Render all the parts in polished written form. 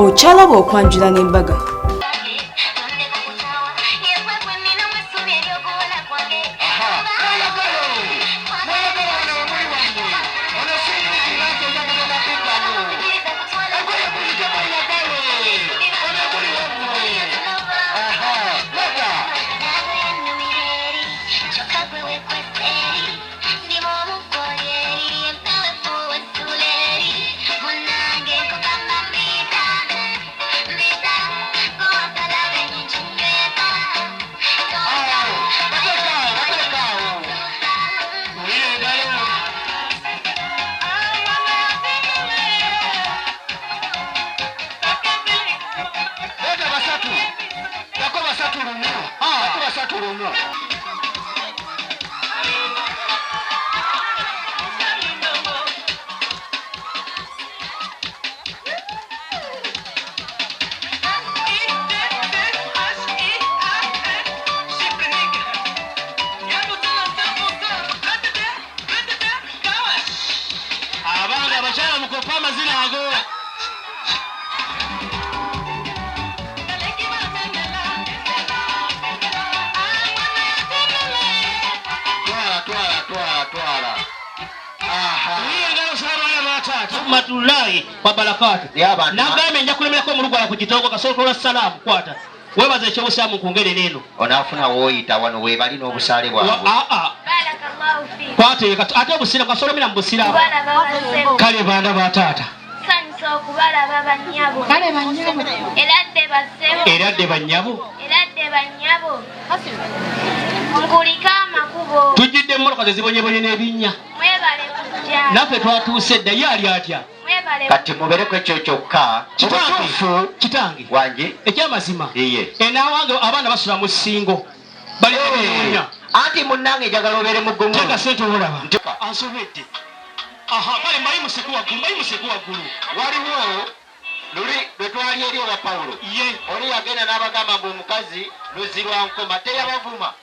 Okyalaba okwanjula n'embaga. Matulahi wa barakatu nagame nja kulemerako mulugwala ku kitoko kasokola salamu kwata webaze ekyo busamu kungere neno onafuna woyita wano we bali n'obusale bwabwe barakallahu fi kwate ate obusira kasolomera mu busira kale banda batata sanso kubala baba nyabo kale banyabo eradde banyabo ngulika makubo tujidde mmoloka zibonyebonye n'ebinnya mwebale kujja naffe twatuuse dda yali atya kati mubereko ekyo kyokka kitange wanje ekyamazima iye enawange abaana basula mu ssingo bali kunonya anti munnange njagala obeere mugumu teka sente olaba ansobedde kale mbayi museko waggulu waliwo luli lwe twali eri owa Pawulo ye oli yagenda n'abagamba mbu omukazi luzzi lwa nkoma teyabavuma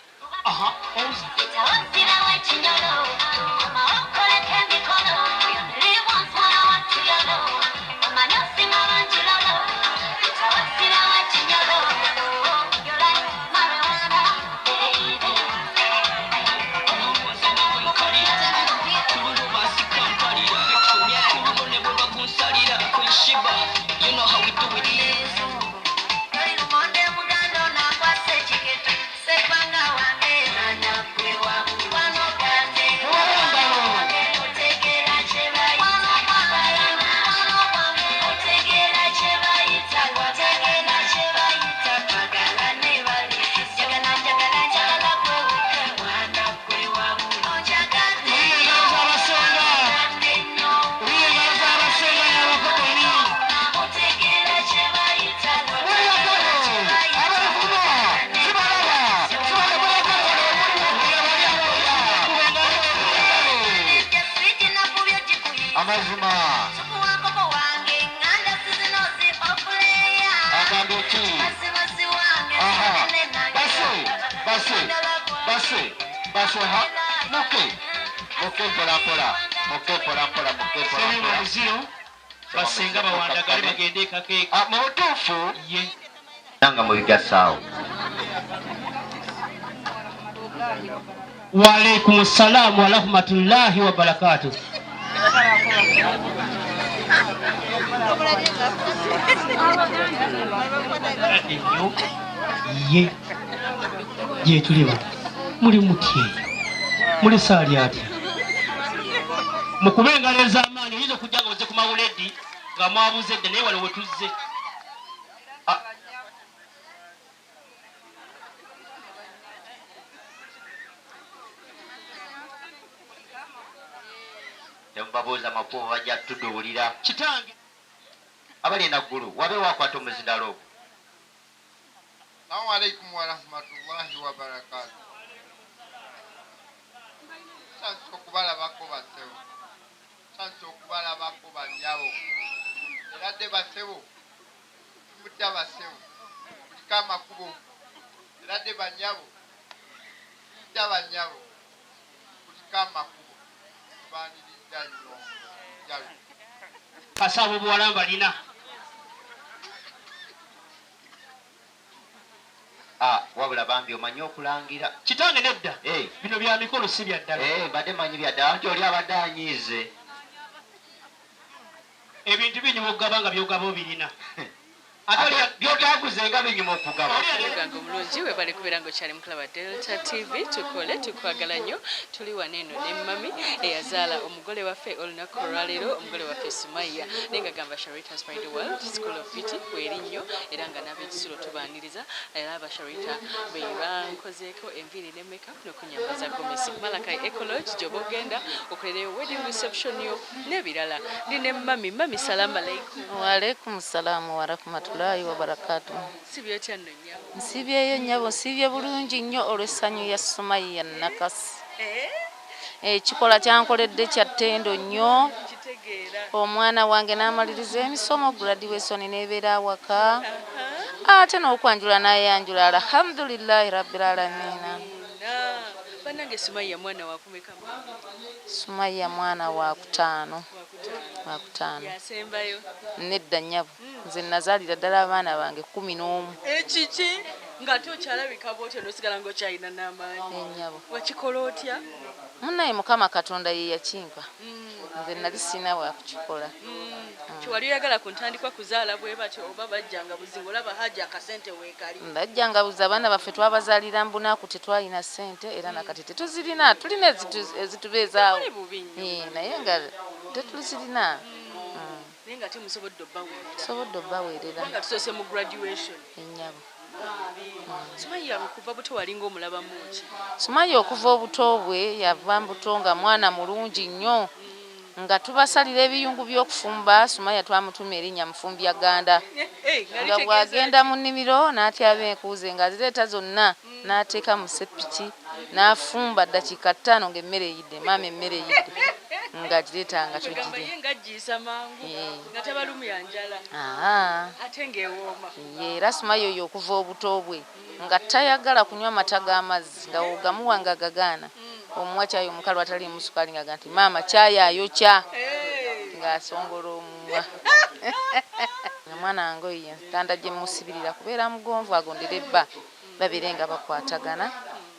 basenga bawandagale bagende kakeeka mutuufu ye nanga mubigasaawo wa alaikum salaam wa rahmatullahi wa barakatuh ye tuliba muli mutye muli saali atya mukubengaleza amaanyi oyinza okujja nga oze ku mawuledi nga mwabuze dde naye wano wetuzze temubabuuza makubo bajja tuduulira kitange abali enaggulu wabe wakwata omuzindalo ogwo Assalamu alaikum wa rahmatullahi wa barakatuh. Sanso kubala bako basewo. Sanso kubala bako banyabo. Erade basewo. Mudda basewo. Kulika makubo. Erade banyabo. Mudda banyabo. Kulika makubo. Baniriza nnyo. Jalu. Kasabo bwalamba lina. wabula bambi omanyi okulangira. Kitange nedda. Bino bya mikolo si bya ddala. Badde manyi bya ddala nti oli abadde anyiize. Ebintu binyuma okugaba nga byogaba obirina. Byogaaguze nga binyuma okugaba. Muganga omulungi webale kubeera ng'okyali mukulaba Delta TV tukole tukwagala nnyo tuli wano eno ne mami eyazaala omugole waffe olunaku olwaleero omugole waffe Sumaya naye nga gamba Sharita's Pride World School of Beauty weri nnyo era nga n'ab'ekisulo tubaaniriza era aba Sharita be bankozeeko enviiri ne makeup n'okunyambaza gomesi Malakai Ecology gy'oba ogenda okolerayo wedding reception yo n'ebirala ndi ne mami salamu aleikum. Wa alaikum salaamu wa rahmatullahi wa barakatuh. Sibyo otya nno nnyabo? Nsibyeyo nnyabo, nsibye bulungi nnyo olw'essanyu ya Sumaya Nakasi. Ekikola kyankoledde kya ttendo nnyo. Omwana wange n'amaliriza emisomo graduation n'ebeera awaka. Ate n'okwanjula n'ayanjula alhamdulillahi rabbil aalamiina. Bannange Sumaya mwana wa kumeka? Sumaya mwana wa kutaano. Yasembayo? Nedda nnyabo. Nze nazaalira ddala abaana bange 11. Ekiki nga tokyalabika bwotyo n'osigala ng'okyalina n'amaanyi. Ennyabo. Wakikola otya? Munnaye Mukama Katonda ye yakimpa. Nze nali sina wa kukikola. Kiwali oyagala ku ntandikwa kuzaala bwe batyo oba bajjanga buzingo olaba hajja akasente weekali? Bajjanga buza abaana baffe twabazaalira mbunaku tetwalina ssente era nakati tetuzirina tulina ezitubeezaawo naye nga tetuzirina. Naye nga temusobodde obbaweerera? Tusobodde obbaweerera. Nga tusoose mu graduation? Ennyabo. Sumaya okuva buto walinga omulabamu ki? Sumaya okuva obuto bwe yava mbuto nga mwana mulungi nnyo nga tubasalira ebiyungu by'okufumba. Sumaya twamutuma erinnya Mufumbyagganda nga bw'agenda mu nnimiro n'atyaba enkuuze ng'azireeta zonna n'ateeka mu seppiki n'afumba ddakiika 5 ng'emmere eyidde. Maama emmere eyidde ng'agireeta nga tugirya. Ng'agiyisa mangu nga tebalumya njala ate ng'ewooma. Era Sumaya oyo okuva obuto bwe nga tayagala kunywa mata g'amazzi nga ogamuwa nga gagaana. Omuwa caayi omukalu ataliimu sukaali nga nti maama caayi ayokya ng'asongola omuwa. Omwana wange oyo ntanda gye musibirira kubeera mugonvu agondera ebba babeere nga bakwatagana.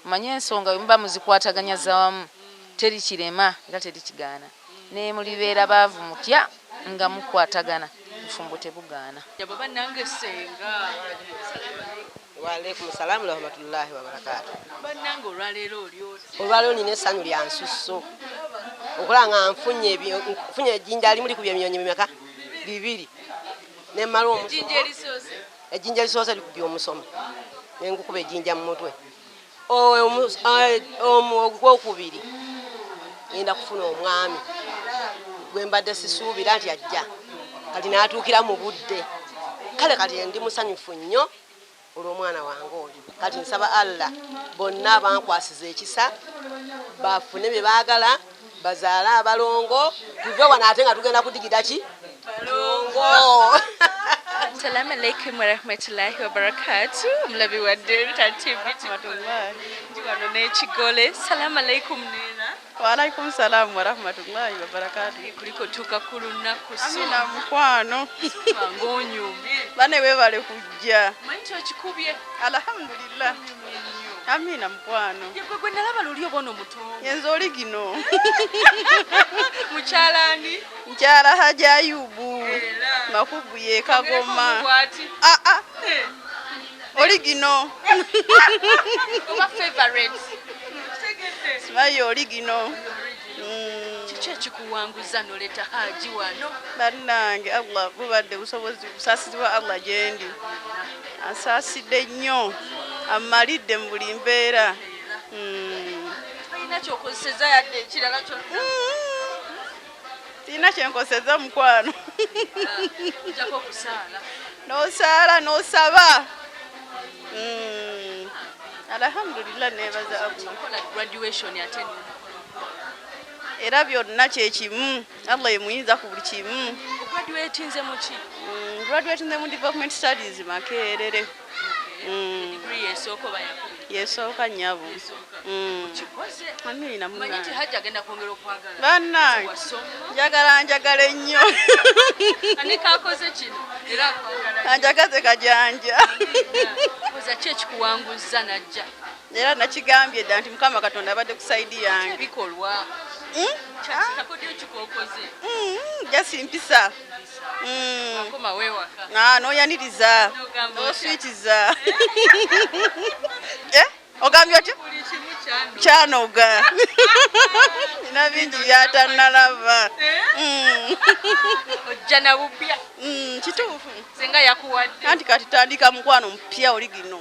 Manye ensonga muba muzikwataganya zawamu teri kirema era teri kigaana. Ne mulibeera baavu mutya nga mukwatagana bufumbo tebugaana. Yabo bannange senga. Wa alaikum salaam wa rahmatullahi wa barakatuh. Bannange olwaleero oli oti? Olwaleero nina essanyu lya nsusso okulaba nga nfunye ejjinja limu likubye emyonyi mimeka 2 ne mmala ejjinja erisoose likubye omusomo ne ngukuba ejjinja mu mutwe. Ogwokubiri ngenda kufuna omwami gwe mbadde sisuubira nti ajja kati n'atuukira mu budde. Kale kati ndi musanyufu nnyo olw'omwana wange oyo. Kati nsaba Allah bonna bankwasiza ekisa bafune bye baagala bazaale abalongo tuve wano ate nga tugenda kudigida ki balongo. Assalamu alaikum wa rahmatullahi wa barakatuh. Mulabi wa Delta TV tumatullah. Ndiwano n'ekigole. Assalamu alaikum nena. Wa alaikum salaam wa rahmatullahi wa barakatuh. Kuliko tuka ku lunaku so. Amina mukwano. Ngonyumye. Bane weebale kujja. Manyi okikubye. Alhamdulillah. Amina mukwano. Yegwe gwe nalaba luli obona omutongo. Yenze oli gino. Mukyalani. Nkyala Haja Ayubu. Makubu ye Kagoma. Oli gino. Oba favorite. Sumaya oli gino. Kiki ekikuwanguza n'oleeta Haji wano? Bannange Allah bubadde busobozi busaasizibwa Allah gyendi. Ansaasidde nnyo. Amalidde mu buli mbeera. Olina kyokozeseza yadde ekirala kyonna? Sirina kyenkozeseza mukwano. Ojjako okusaala. N'osaala n'osaba. Alhamdulillah neebaza Allah. Okola graduation ate era byonna kyekimu. Allah ye muyinza ku buli kimu. Graduatinze mu ki? Graduatinze mu development studies Makerere. Degree esooka oba yakubiri? Yesooka nnyabo. Kikoze. Amina Manyi nti Hajji agenda kwongera okwagala. Bannange njagala ennyo. Ani kaakoze kino era akwagala. Anjagaze kajanja. Koza olowooza ki ekikuwanguza najja era nakigambye dda nti mukama katonda abadde ku saidi yange bikolwa kyakodyo kikokoze jasimpisa akoma weewaka noyaniriza noswitiza ogambye otya buli kimu kyanoga nina bingi byatanalaba ojja na bupya kituufu senga yakuwadde anti kati tandika mukwano mupya oli gino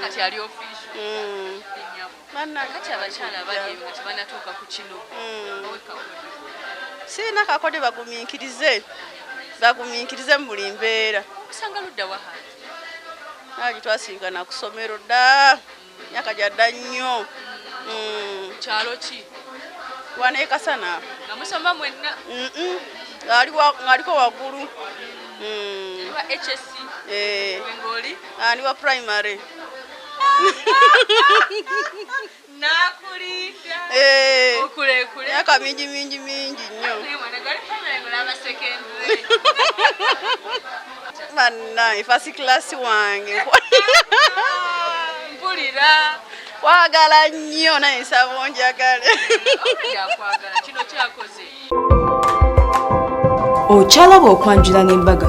kati ali official kati abakyala bali nga tebanatuuka ku kino siina kakode bagumiikirize mu buli mbeera kusanga ludda wahaji naagi twasinkana ku ssomero dda myaka gyadda nnyo kyalo ki wana ekasana nga musoma mwenna ng'aliko waggulu wa hsc ngoli ani wa primary nakulinda okulekule myaka mingi nnyo bannaye first class wange mpulira kwagala nnyo naye nsaba onjagale yakwagala kino kyakoze Okyalaba okwanjula n'embaga.